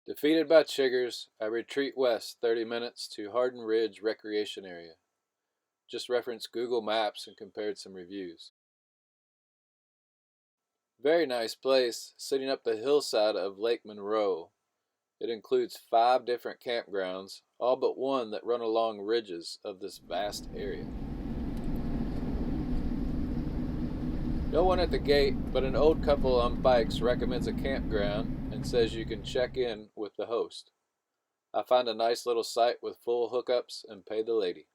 Defeated by chiggers, I retreat west 30 minutes to Harden Ridge Recreation Area. Just referenced Google Maps and compared some reviews. Very nice place, sitting up the hillside of Lake Monroe. It includes 5 different campgrounds, all but one that run along ridges of this vast area. No one at the gate, but an old couple on bikes recommends a campground and says you can check in with the host. I find a nice little site with full hookups and pay the lady.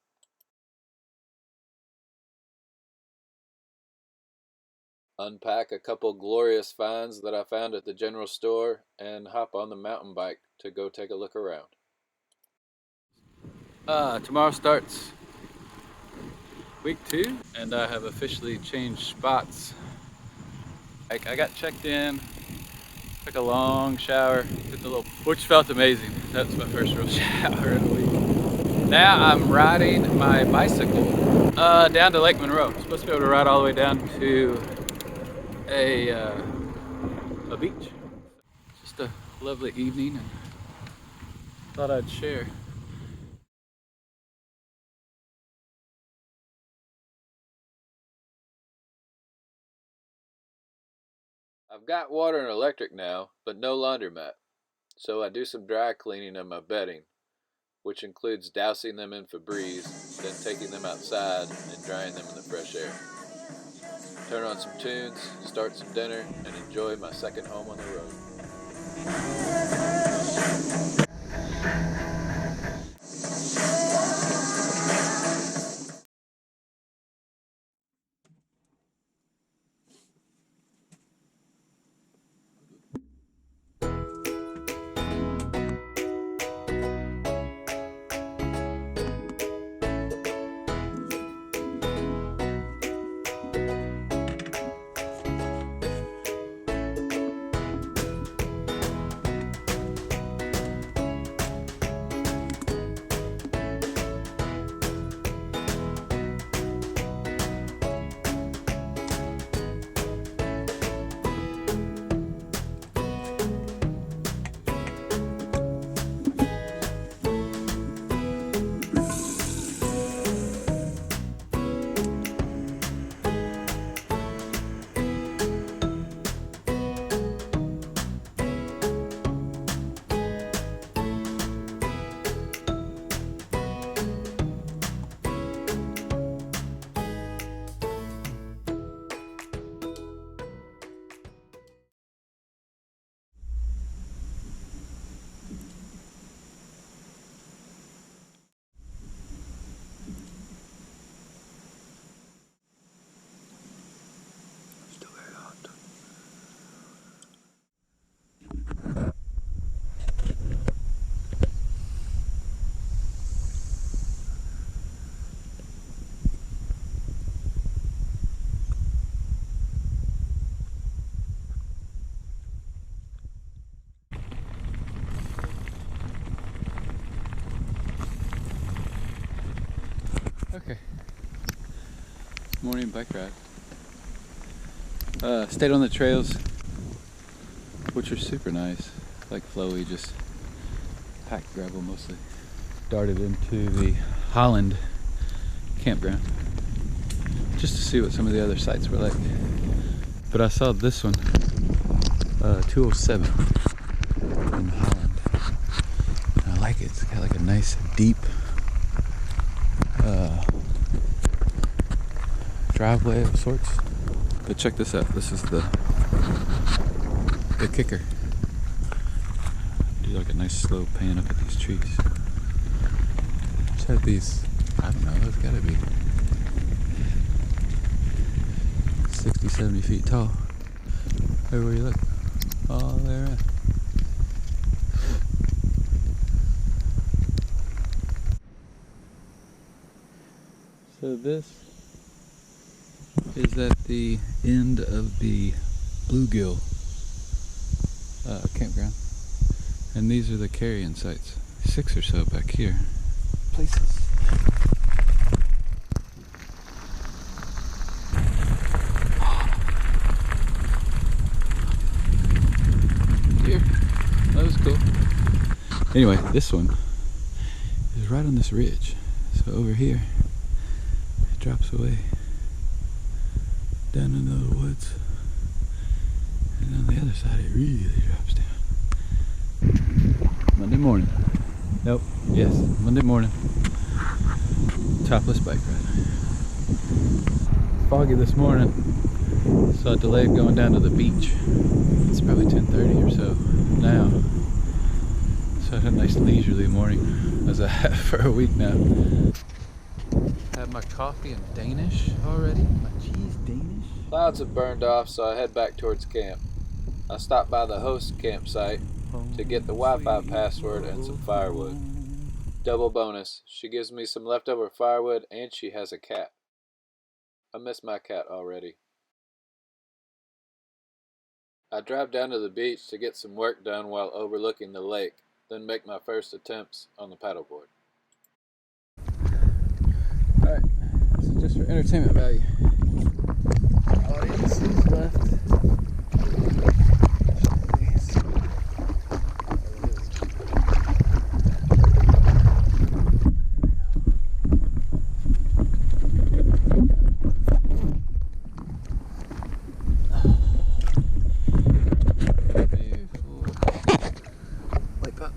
Unpack a couple glorious finds that I found at the general store and hop on the mountain bike to go take a look around. Tomorrow starts week 2 and I have officially changed spots. I got checked in, took a long shower, which felt amazing. That was my first real shower in a week. Now I'm riding my bicycle down to Lake Monroe. I'm supposed to be able to ride all the way down to a beach. Just a lovely evening and thought I'd share. I've got water and electric now, but no laundromat, so I do some dry cleaning of my bedding, which includes dousing them in Febreze, then taking them outside and drying them in the fresh air. Turn on some tunes, start some dinner, and enjoy my second home on the road. Okay, morning bike ride. Stayed on the trails, which are super nice, like flowy, just packed gravel mostly. Darted into the Holland campground just to see what some of the other sites were like. But I saw this one, 207 in Holland. And I like it. It's got like a nice deep driveway of sorts. But check this out. This is the kicker. Do like a nice slow pan up at these trees. Just have these, I don't know, it's gotta be 60, 70 feet tall. Everywhere you look. All the way around. So this is at the end of the bluegill campground, and these are the carrying sites. 6 or so back here. Places. Here, that was cool. Anyway, this one is right on this ridge. So over here, it drops away down into the woods. And on the other side, it really drops down. Monday morning. Nope, yes, Monday morning. Topless bike ride. Foggy this morning, so I delayed going down to the beach. It's probably 10:30 or so now. So I had a nice leisurely morning, as I have for a week now. Had my coffee in Danish already, my cheese Danish. Clouds have burned off, so I head back towards camp. I stopped by the host campsite to get the Wi-Fi password and some firewood. Double bonus, she gives me some leftover firewood and she has a cat. I miss my cat already. I drive down to the beach to get some work done while overlooking the lake, then make my first attempts on the paddleboard. Alright, so just for entertainment value. Audience is left.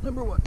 Number one.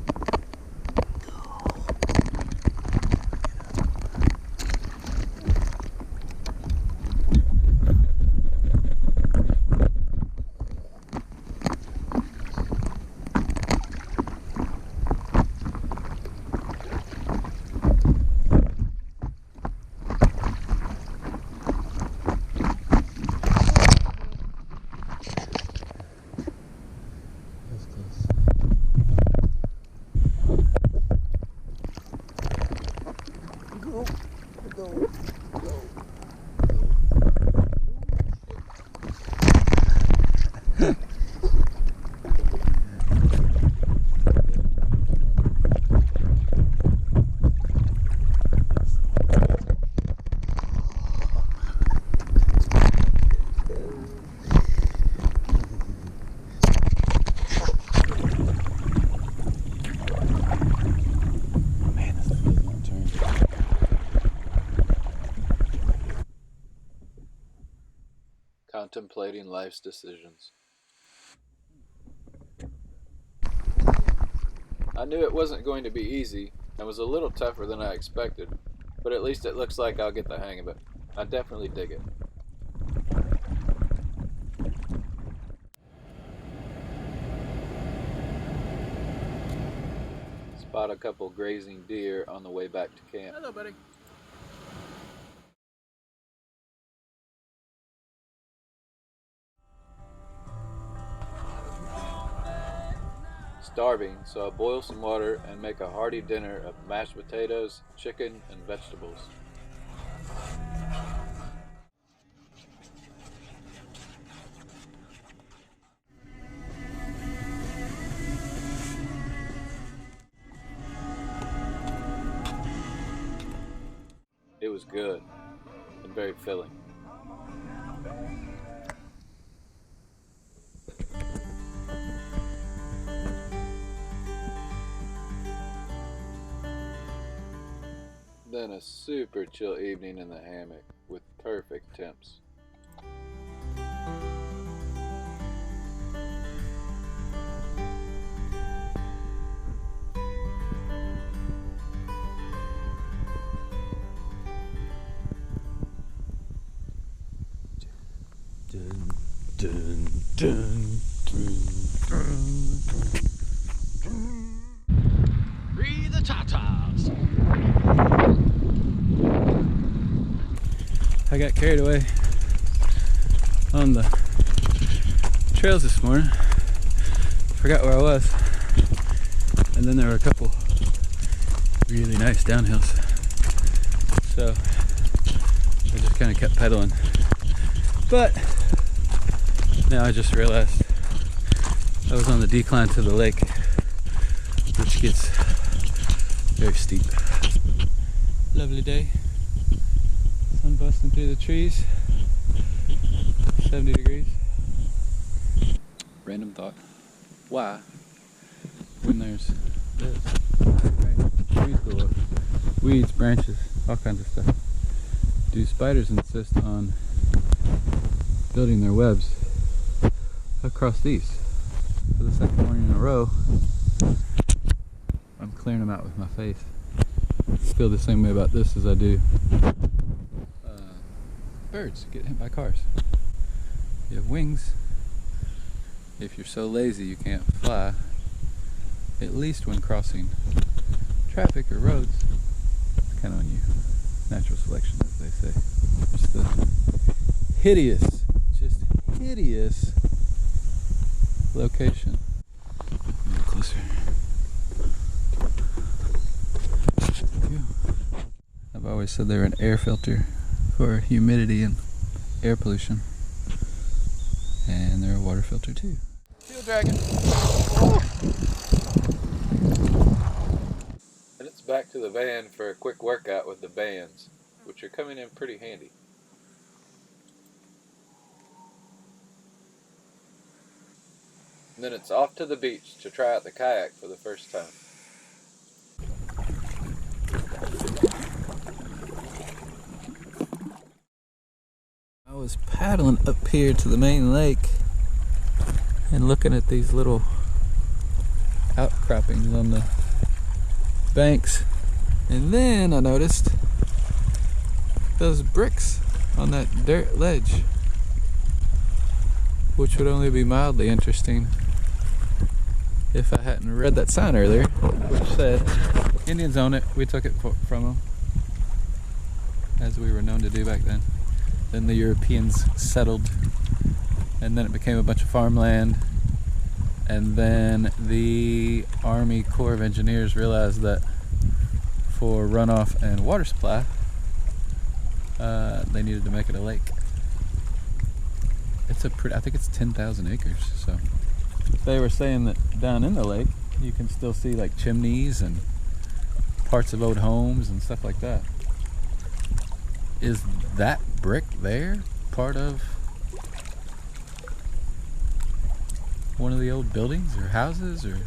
Contemplating life's decisions. I knew it wasn't going to be easy and was a little tougher than I expected, but at least it looks like I'll get the hang of it. I definitely dig it. Spot a couple grazing deer on the way back to camp. Hello, buddy. Starving, so I boil some water and make a hearty dinner of mashed potatoes, chicken, and vegetables. It was good and very filling. Then a super chill evening in the hammock with perfect temps. Dun, dun, dun, dun, dun. Breathe the tatas. I got carried away on the trails this morning. Forgot where I was. And then there were a couple really nice downhills. So I just kind of kept pedaling. But now I just realized I was on the decline to the lake, which gets very steep. Lovely day. Sun busting through the trees. 70 degrees. Random thought. Why, when there's this. Trees go up. Weeds, branches, all kinds of stuff. Do spiders insist on building their webs across these? For the second morning in a row, I'm clearing them out with my face. I feel the same way about this as I do birds get hit by cars. You have wings. If you're so lazy you can't fly, at least when crossing traffic or roads, it's kind of on you. Natural selection, as they say. Just the hideous, just hideous location. A little closer. I've always said they're an air filter for humidity and air pollution. And they're a water filter too. Steel dragon. Oh. And it's back to the van for a quick workout with the bands, which are coming in pretty handy. And then it's off to the beach to try out the kayak for the first time. I was paddling up here to the main lake and looking at these little outcroppings on the banks, and then I noticed those bricks on that dirt ledge, which would only be mildly interesting if I hadn't read that sign earlier, which said Indians own it. We took it from them, as we were known to do back then. Then the Europeans settled, and then it became a bunch of farmland, and then the Army Corps of Engineers realized that for runoff and water supply, they needed to make it a lake. It's a pretty, I think it's 10,000 acres, so they were saying that down in the lake you can still see like chimneys and parts of old homes and stuff like that. Is that brick there part of one of the old buildings or houses, or?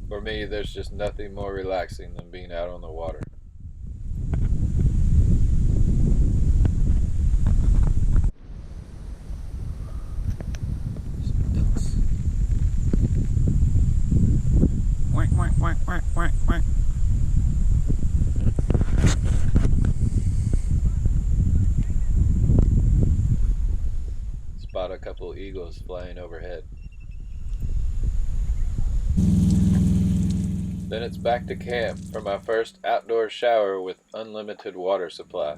For me, there's just nothing more relaxing than being out on the water. Quack, quack, quack, quack, quack, quack. Spot a couple eagles flying overhead. Then it's back to camp for my first outdoor shower with unlimited water supply.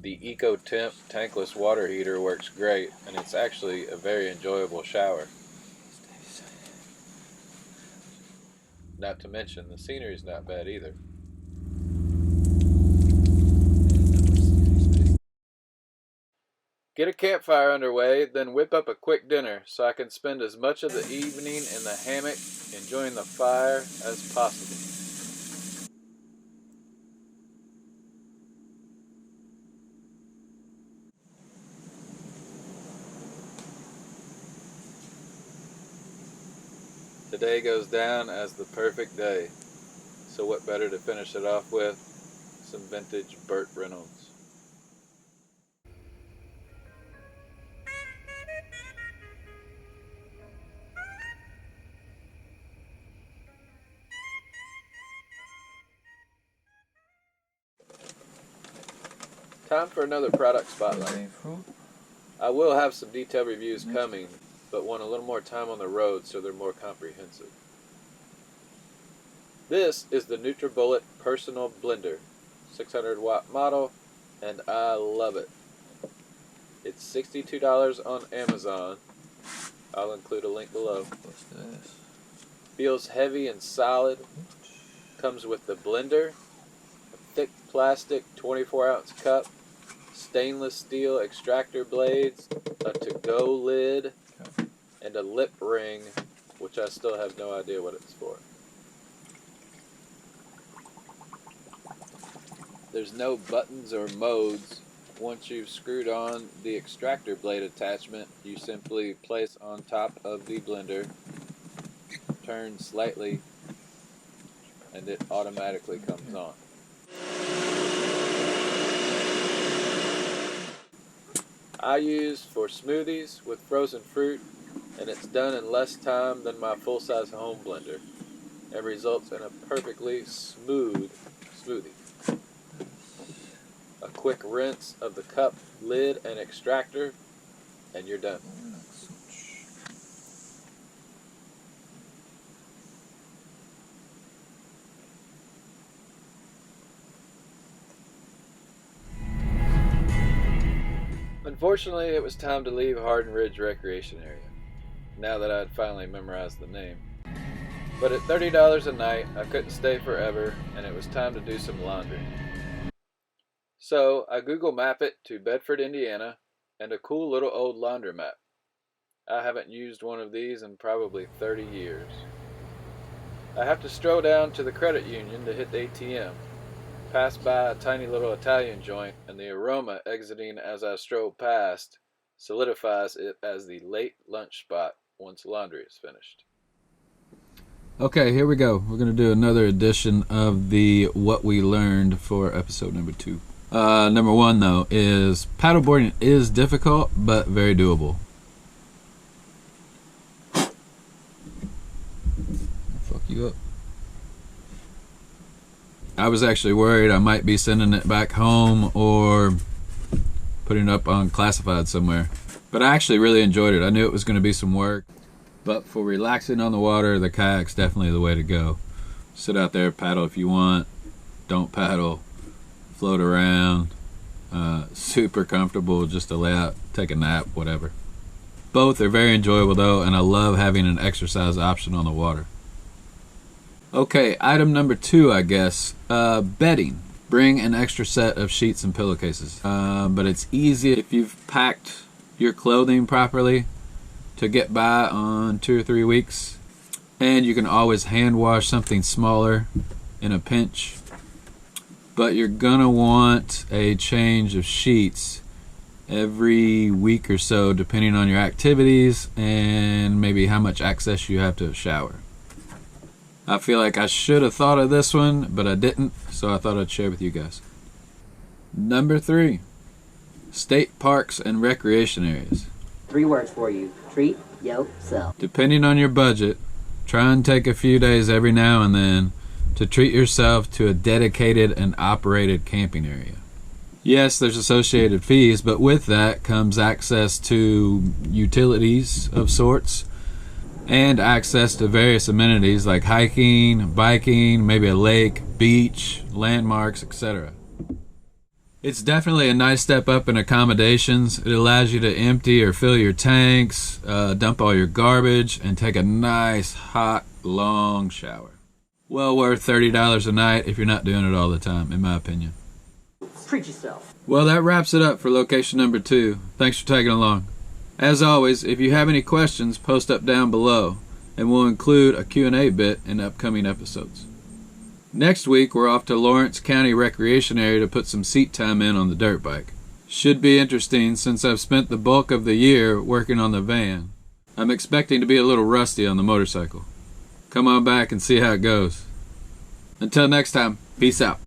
The EcoTemp tankless water heater works great, and it's actually a very enjoyable shower. Not to mention, the scenery's not bad either. Get a campfire underway, then whip up a quick dinner so I can spend as much of the evening in the hammock enjoying the fire as possible. Today goes down as the perfect day, so what better to finish it off with? Some vintage Burt Reynolds. Time for another product spotlight. I will have some detailed reviews coming, but want a little more time on the road so they're more comprehensive. This is the NutriBullet Personal Blender, 600 watt model, and I love it. It's $62 on Amazon, I'll include a link below. Feels heavy and solid. Comes with the blender, a thick plastic 24-ounce cup, stainless steel extractor blades, a to-go lid, and a lip ring, which I still have no idea what it's for. There's no buttons or modes. Once you've screwed on the extractor blade attachment, you simply place on top of the blender, turn slightly, and it automatically comes on. I use for smoothies with frozen fruit, and it's done in less time than my full-size home blender, and results in a perfectly smooth smoothie. A quick rinse of the cup, lid, and extractor, and you're done. Unfortunately, it was time to leave Harden Ridge Recreation Area, now that I'd finally memorized the name. But at $30 a night, I couldn't stay forever, and it was time to do some laundry. So I Google Map it to Bedford, Indiana, and a cool little old laundromat. I haven't used one of these in probably 30 years. I have to stroll down to the credit union to hit the ATM, pass by a tiny little Italian joint, and the aroma exiting as I stroll past solidifies it as the late lunch spot once laundry is finished. Okay, here we go. We're going to do another edition of the What We Learned for episode number 2. Number 1, though, is paddleboarding is difficult, but very doable. Fuck you up. I was actually worried I might be sending it back home or putting it up on classified somewhere. But I actually really enjoyed it. I knew it was going to be some work. But for relaxing on the water, the kayak's definitely the way to go. Sit out there, paddle if you want. Don't paddle. Float around. Super comfortable just to lay out, take a nap, whatever. Both are very enjoyable though, and I love having an exercise option on the water. Okay, item number 2, I guess. Bedding. Bring an extra set of sheets and pillowcases. But it's easy if you've packed your clothing properly to get by on 2 or 3 weeks. And you can always hand wash something smaller in a pinch. But you're gonna want a change of sheets every week or so, depending on your activities and maybe how much access you have to a shower. I feel like I should have thought of this one, but I didn't, so I thought I'd share with you guys. Number 3, state parks and recreation areas. 3 words for you: treat yourself. Depending on your budget, try and take a few days every now and then to treat yourself to a dedicated and operated camping area. Yes, there's associated fees, but with that comes access to utilities of sorts and access to various amenities like hiking, biking, maybe a lake, beach, landmarks, etc. It's definitely a nice step up in accommodations. It allows you to empty or fill your tanks, dump all your garbage, and take a nice, hot, long shower. Well worth $30 a night if you're not doing it all the time, in my opinion. Treat yourself. Well, that wraps it up for location number 2. Thanks for tagging along. As always, if you have any questions, post up down below, and we'll include a Q&A bit in upcoming episodes. Next week, we're off to Lawrence County Recreation Area to put some seat time in on the dirt bike. Should be interesting since I've spent the bulk of the year working on the van. I'm expecting to be a little rusty on the motorcycle. Come on back and see how it goes. Until next time, peace out.